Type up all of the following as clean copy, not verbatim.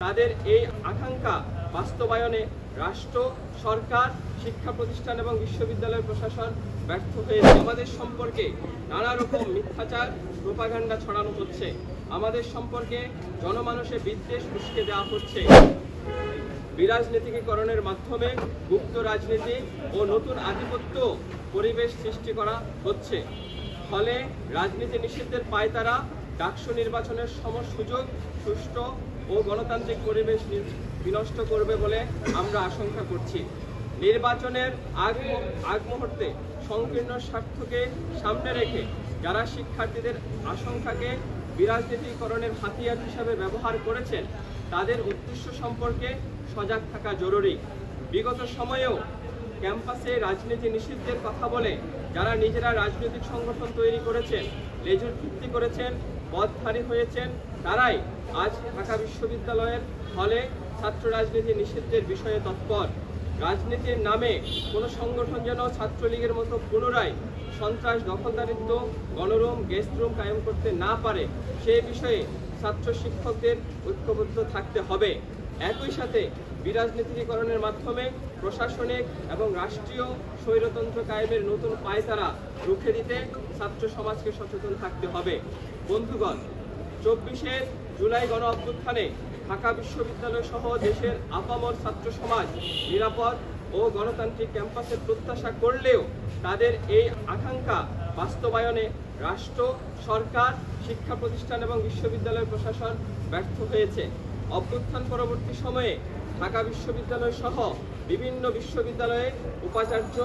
তাদের এই আকাঙ্ক্ষা বাস্তবায়নে রাষ্ট্র, সরকার, শিক্ষা প্রতিষ্ঠান এবং বিশ্ববিদ্যালয় প্রশাসন ব্যর্থ হয়েছে। আমাদের সম্পর্কে নানা রকম মিথ্যাচার, প্রোপাগান্ডা ছড়ানো হচ্ছে। আমাদের সম্পর্কে জনমানসে বিদ্বেষ উস্কে দেওয়া হচ্ছে। বিরাজনীতিকরণের মাধ্যমে গুপ্ত রাজনীতি ও নতুন আধিপত্য পরিবেশ সৃষ্টি করা হচ্ছে। ফলে রাজনীতি নিষিদ্ধের পায়তারা ডাকসু নির্বাচনের সুযোগ সুষ্ঠু ও গণতান্ত্রিক পরিবেশ বিনষ্ট করবে বলে আমরা আশঙ্কা করছি। নির্বাচনের আগ মুহূর্তে সংকীর্ণ স্বার্থকে সামনে রেখে যারা শিক্ষার্থীদের আশঙ্কাকে বিরাজনীতিকরণের হাতিয়ার হিসাবে ব্যবহার করেছেন, তাদের উদ্দেশ্য সম্পর্কে সজাগ থাকা জরুরি। বিগত সময়েও ক্যাম্পাসে রাজনীতি নিষিদ্ধের কথা বলে যারা নিজেরা রাজনৈতিক সংগঠন তৈরি করেছেন, লেজুর ভিত্তি করেছেন, পদধারী হয়েছেন, তারাই আজ ঢাকা বিশ্ববিদ্যালয়ের হলে ছাত্র রাজনীতি নিষিদ্ধের বিষয়ে তৎপর। রাজনীতির নামে কোনো সংগঠন যেন ছাত্রলীগের মতো পুনরায় সন্ত্রাস, দখলদারিত্ব, গণরুম, গেস্ট রুম কায়েম করতে না পারে, সে বিষয়ে ছাত্র শিক্ষকদের ঐক্যবদ্ধ থাকতে হবে। একই সাথে বিরাজনীতিকরণের মাধ্যমে প্রশাসনিক এবং রাষ্ট্রীয় স্বৈরতন্ত্র কায়েমের নতুন পায়তারা রুখে দিতে ছাত্র সমাজকে সচেতন থাকতে হবে। বন্ধুগণ, 24 জুলাই গণ অভ্যুত্থানে ঢাকা বিশ্ববিদ্যালয় সহ দেশের আপামর ছাত্র সমাজ নিরাপদ ও গণতান্ত্রিক ক্যাম্পাসের প্রত্যাশা করলেও তাদের এই আকাঙ্ক্ষা বাস্তবায়নে রাষ্ট্র, সরকার, শিক্ষা প্রতিষ্ঠান এবং বিশ্ববিদ্যালয় প্রশাসন ব্যর্থ হয়েছে। অভ্যুত্থান পরবর্তী সময়ে ঢাকা বিশ্ববিদ্যালয় সহ বিভিন্ন বিশ্ববিদ্যালয়ে উপাচার্য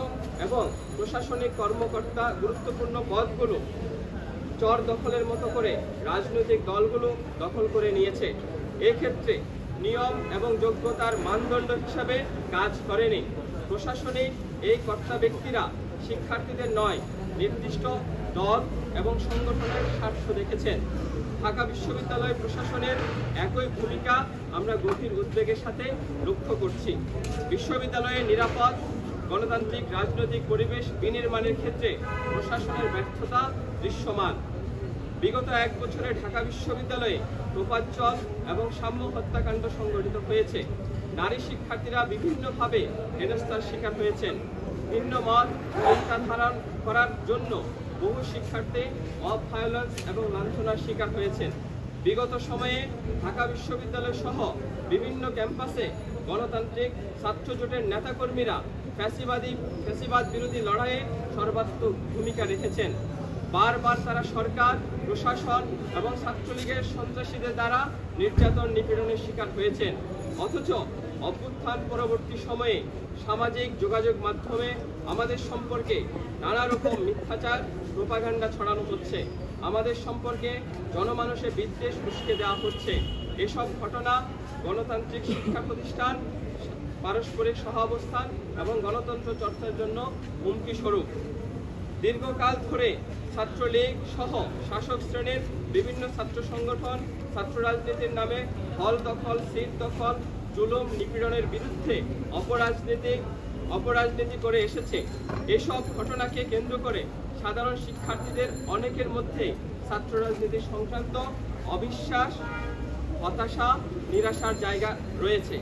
এবং প্রশাসনিক কর্মকর্তা গুরুত্বপূর্ণ পদগুলো চর দখলের মতো করে রাজনৈতিক দলগুলো দখল করে নিয়েছে। এক্ষেত্রে নিয়ম এবং যোগ্যতার মানদণ্ড হিসাবে কাজ করেনি। প্রশাসনিক এই কর্তা ব্যক্তিরা শিক্ষার্থীদের নয়, নির্দিষ্ট দল এবং সংগঠনের স্বার্থ দেখেছেন। ঢাকা বিশ্ববিদ্যালয় প্রশাসনের একই ভূমিকা আমরা গভীর উদ্বেগের সাথে লক্ষ্য করছি। বিশ্ববিদ্যালয়ে নিরাপদ গণতান্ত্রিক রাজনৈতিক পরিবেশ বিনির্মাণের ক্ষেত্রে প্রশাসনের ব্যর্থতা দৃশ্যমান। বিগত 1 বছরে ঢাকা বিশ্ববিদ্যালয়ে প্রপাঞ্চল এবং সাম্য হত্যাকাণ্ড সংঘটিত হয়েছে। নারী শিক্ষার্থীরা বিভিন্নভাবে হেনস্থার শিকার হয়েছেন। ভিন্ন মত চিন্তা ধারণ করার জন্য বহু শিক্ষার্থী অফ-ভায়োলেন্স এবং লাঞ্ছনার শিকার হয়েছেন। বিগত সময়ে ঢাকা বিশ্ববিদ্যালয় সহ বিভিন্ন ক্যাম্পাসে গণতান্ত্রিক ছাত্র জোটের নেতাকর্মীরা ফ্যাসিবাদ বিরোধী লড়াইয়ে সর্বাত্মক ভূমিকা রেখেছেন। বারবার তারা সরকার, প্রশাসন এবং ছাত্রলীগের সন্ত্রাসীদের দ্বারা নির্যাতন, নিপীড়নের শিকার হয়েছেন। অথচ অভ্যুত্থান পরবর্তী সময়ে সামাজিক যোগাযোগ মাধ্যমে আমাদের সম্পর্কে নানা রকম মিথ্যাচার, প্রোপাগান্ডা ছড়ানো হচ্ছে। আমাদের সম্পর্কে জনমানসে বিদ্বেষ উস্কে দেওয়া হচ্ছে। এসব ঘটনা গণতান্ত্রিক শিক্ষা প্রতিষ্ঠান, পারস্পরিক সহাবস্থান এবং গণতন্ত্র চর্চার জন্য হুমকি স্বরূপ। দীর্ঘকাল ধরে ছাত্রলীগ সহ শাসক শ্রেণীর বিভিন্ন ছাত্র সংগঠন ছাত্র রাজনীতির নামে হল দখল, সিট দখল, জুলুম, নিপীড়নের বিরুদ্ধে অপরাজনীতি করে এসেছে। এসব ঘটনাকে কেন্দ্র করে সাধারণ শিক্ষার্থীদের অনেকের মধ্যে ছাত্র রাজনীতি সংক্রান্ত অবিশ্বাস, হতাশা, নিরাশার জায়গা রয়েছে।